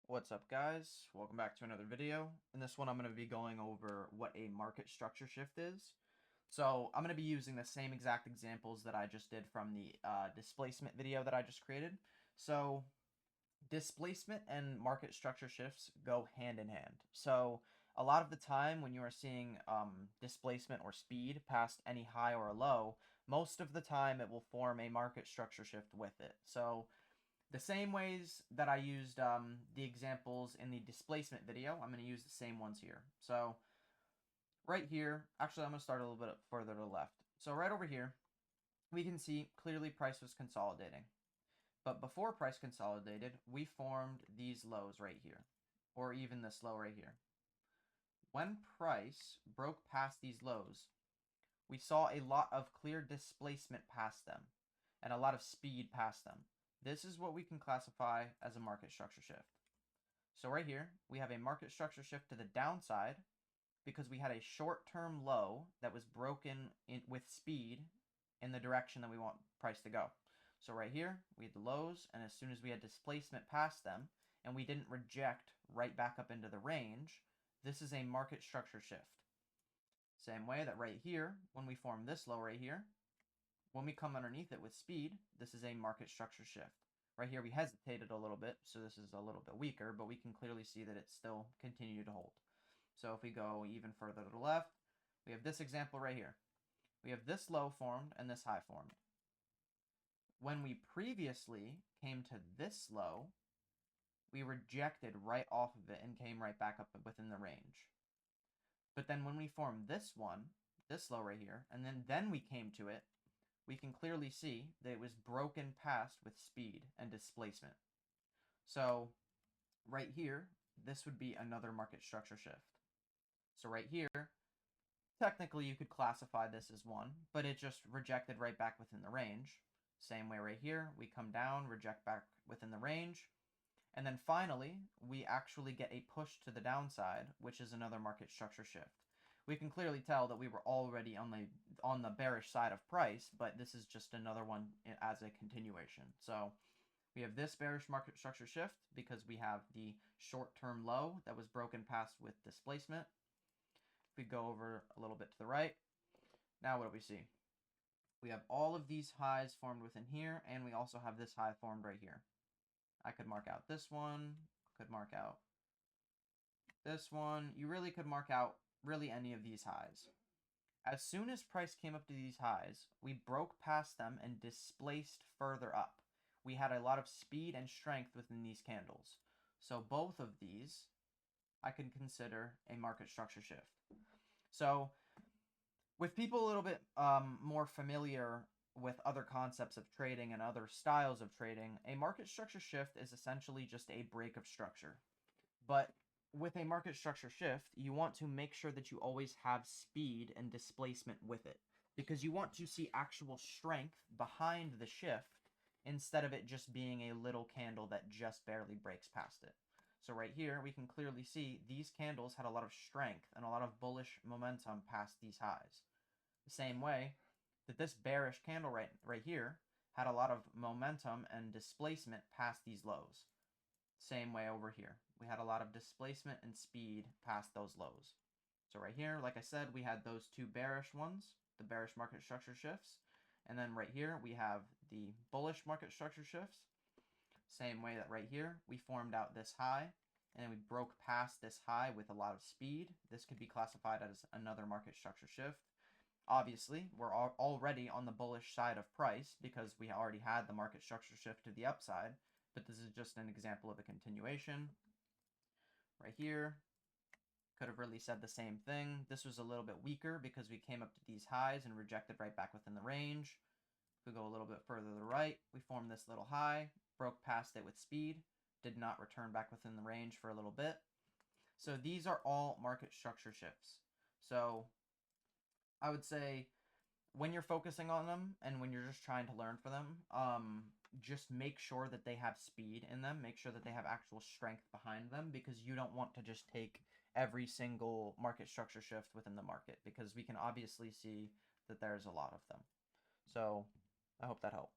What's up, guys? Welcome back to another video. In this one, I'm going to be going over what a market structure shift is. So I'm going to be using the same exact examples that I just did from the displacement video that I just created. So displacement and market structure shifts go hand in hand. So a lot of the time when you are seeing displacement or speed past any high or a low, most of the time it will form a market structure shift with it. So the same ways that I used the examples in the displacement video, I'm going to use the same ones here. So right here, actually I'm going to start a little bit further to the left. So right over here, we can see clearly price was consolidating. But before price consolidated, we formed these lows right here, or even this low right here. When price broke past these lows, we saw a lot of clear displacement past them and a lot of speed past them. This is what we can classify as a market structure shift. So right here, we have a market structure shift to the downside because we had a short-term low that was broken with speed in the direction that we want price to go. So right here, we had the lows, and as soon as we had displacement past them, and we didn't reject right back up into the range, this is a market structure shift. Same way that right here, when we form this low right here, when we come underneath it with speed, this is a market structure shift. Right here we hesitated a little bit, so this is a little bit weaker, but we can clearly see that it still continued to hold. So if we go even further to the left, we have this example right here. We have this low formed and this high formed. When we previously came to this low, we rejected right off of it and came right back up within the range. But then when we formed this one, this low right here, and then we came to it, we can clearly see that it was broken past with speed and displacement. So right here, this would be another market structure shift. So right here, technically you could classify this as one, but it just rejected right back within the range. Same way right here, we come down, reject back within the range. And then finally, we actually get a push to the downside, which is another market structure shift. We can clearly tell that we were already on the bearish side of price, but this is just another one as a continuation. So we have this bearish market structure shift because we have the short-term low that was broken past with displacement. If we go over a little bit to the right, now what do we see? We have all of these highs formed within here, and we also have this high formed right here. I could mark out this one, could mark out this one. You really could mark out really any of these highs. As soon as price came up to these highs, we broke past them and displaced further up. We had a lot of speed and strength within these candles. So both of these I can consider a market structure shift. So with people a little bit more familiar with other concepts of trading and other styles of trading, a market structure shift is essentially just a break of structure. But with a market structure shift, you want to make sure that you always have speed and displacement with it, because you want to see actual strength behind the shift instead of it just being a little candle that just barely breaks past it. So right here, we can clearly see these candles had a lot of strength and a lot of bullish momentum past these highs. The same way that this bearish candle right here had a lot of momentum and displacement past these lows. Same way over here. We had a lot of displacement and speed past those lows. So right here, like I said, we had those two bearish ones, the bearish market structure shifts. And then right here, we have the bullish market structure shifts. Same way that right here, we formed out this high, and then we broke past this high with a lot of speed. This could be classified as another market structure shift. Obviously, we're already on the bullish side of price because we already had the market structure shift to the upside, but this is just an example of a continuation. Right here, could have really said the same thing. This was a little bit weaker because we came up to these highs and rejected right back within the range. If we go a little bit further to the right, we formed this little high, broke past it with speed, did not return back within the range for a little bit. So these are all market structure shifts. So I would say when you're focusing on them and when you're just trying to learn for them, just make sure that they have speed in them. Make sure that they have actual strength behind them, because you don't want to just take every single market structure shift within the market, because we can obviously see that there's a lot of them. So I hope that helped.